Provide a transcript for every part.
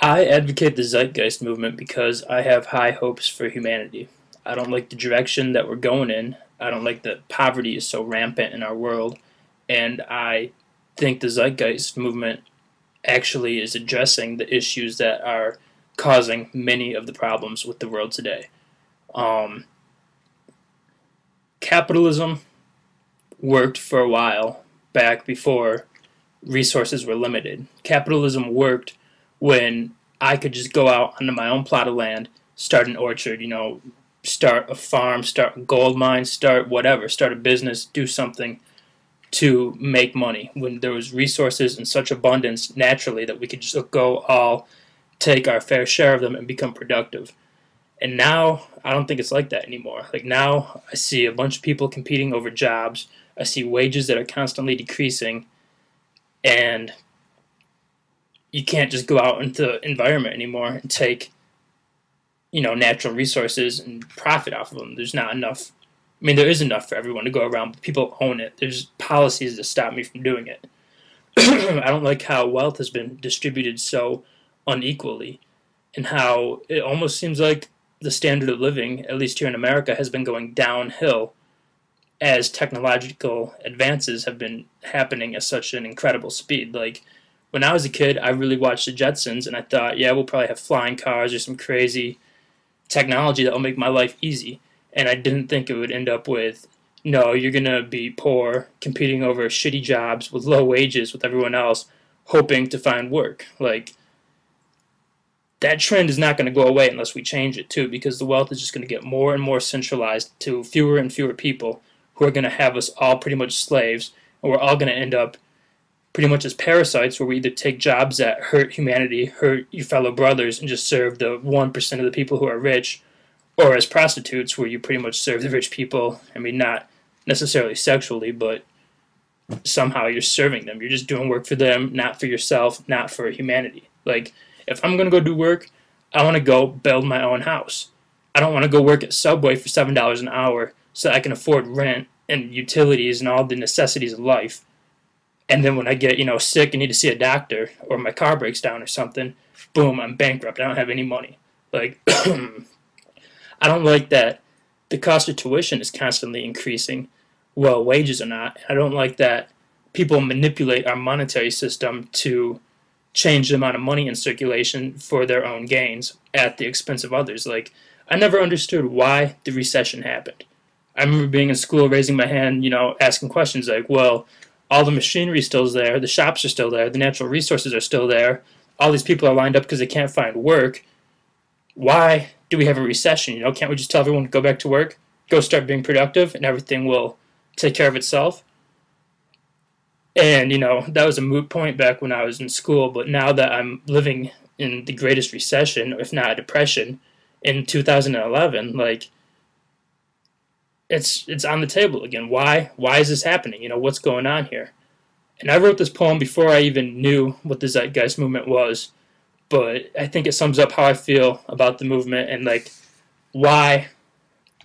I advocate the Zeitgeist movement because I have high hopes for humanity. I don't like the direction that we're going in. I don't like that poverty is so rampant in our world. And I think the Zeitgeist movement actually is addressing the issues that are causing many of the problems with the world today. Um, Capitalism worked for a while back before resources were limited. Capitalism worked when I could just go out onto my own plot of land, start an orchard, start a farm, start a gold mine, start whatever, start a business, do something to make money. When there was resources in such abundance naturally that we could just go all take our fair share of them and become productive. And now I don't think it's like that anymore. Like now I see a bunch of people competing over jobs. I see wages that are constantly decreasing, and you can't just go out into the environment anymore and take natural resources and profit off of them. There's not enough. I mean, there is enough for everyone to go around, but people own it. There's policies that stop me from doing it. I don't like how wealth has been distributed so unequally, and how it almost seems like the standard of living, at least here in America, has been going downhill as technological advances have been happening at such an incredible speed. Like when I was a kid, I really watched the Jetsons, and I thought, yeah, we'll probably have flying cars or some crazy technology that will make my life easy. And I didn't think it would end up with, no, you're gonna be poor, competing over shitty jobs with low wages with everyone else, hoping to find work. Like that trend is not going to go away unless we change it too, because the wealth is just going to get more and more centralized to fewer and fewer people who are going to have us all pretty much slaves, and we're all going to end up pretty much as parasites, where we either take jobs that hurt humanity, hurt your fellow brothers, and just serve the 1% of the people who are rich, or as prostitutes, where you pretty much serve the rich people. I mean, not necessarily sexually, but somehow you're serving them. You're just doing work for them, not for yourself, not for humanity. Like, if I'm going to go do work, I want to go build my own house. I don't want to go work at Subway for $7 an hour so I can afford rent and utilities and all the necessities of life. And then when I get, sick and need to see a doctor, or my car breaks down or something, boom, I'm bankrupt. I don't have any money. Like, I don't like that the cost of tuition is constantly increasing while wages are not. I don't like that people manipulate our monetary system to change the amount of money in circulation for their own gains at the expense of others. Like, I never understood why the recession happened. I remember being in school, raising my hand, asking questions like, well, all the machinery is still there, the shops are still there, the natural resources are still there, all these people are lined up because they can't find work. Why do we have a recession? Can't we just tell everyone to go back to work, go start being productive, and everything will take care of itself? And, that was a moot point back when I was in school, but now that I'm living in the greatest recession, if not a depression, in 2011, like, it's on the table again. Why is this happening? What's going on here? And I wrote this poem before I even knew what the Zeitgeist movement was, but I think it sums up how I feel about the movement and, like, why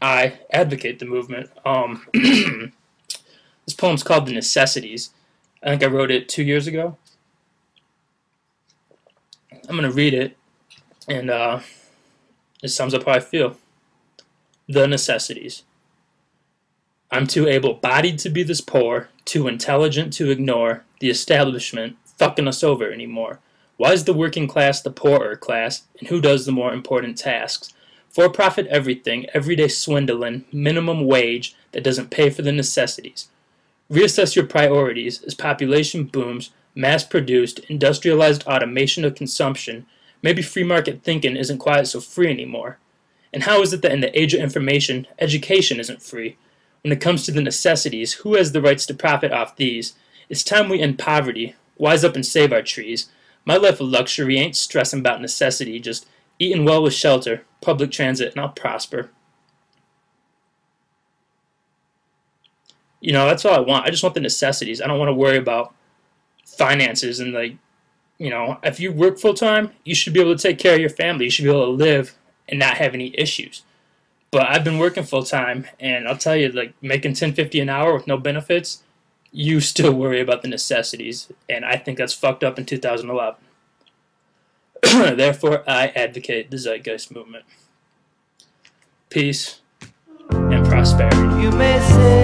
I advocate the movement. This poem's called The Necessities. I think I wrote it 2 years ago. I'm going to read it, and it sums up how I feel. The Necessities. I'm too able-bodied to be this poor, too intelligent to ignore the establishment fucking us over anymore. Why is the working class the poorer class, and who does the more important tasks? For-profit everything, everyday swindling, minimum wage that doesn't pay for the necessities. Reassess your priorities as population booms, mass-produced, industrialized automation of consumption. Maybe free market thinking isn't quite so free anymore. And how is it that in the age of information, education isn't free? When it comes to the necessities, who has the rights to profit off these? It's time we end poverty, wise up and save our trees. My life of luxury ain't stressing about necessity, just eating well with shelter, public transit, and I'll prosper. That's all I want. I just want the necessities. I don't want to worry about finances and, like, if you work full time, you should be able to take care of your family. You should be able to live and not have any issues. But I've been working full time, and I'll tell you, like, making $10.50 an hour with no benefits, you still worry about the necessities, and I think that's fucked up in 2011. Therefore, I advocate the Zeitgeist movement. Peace and prosperity. You may say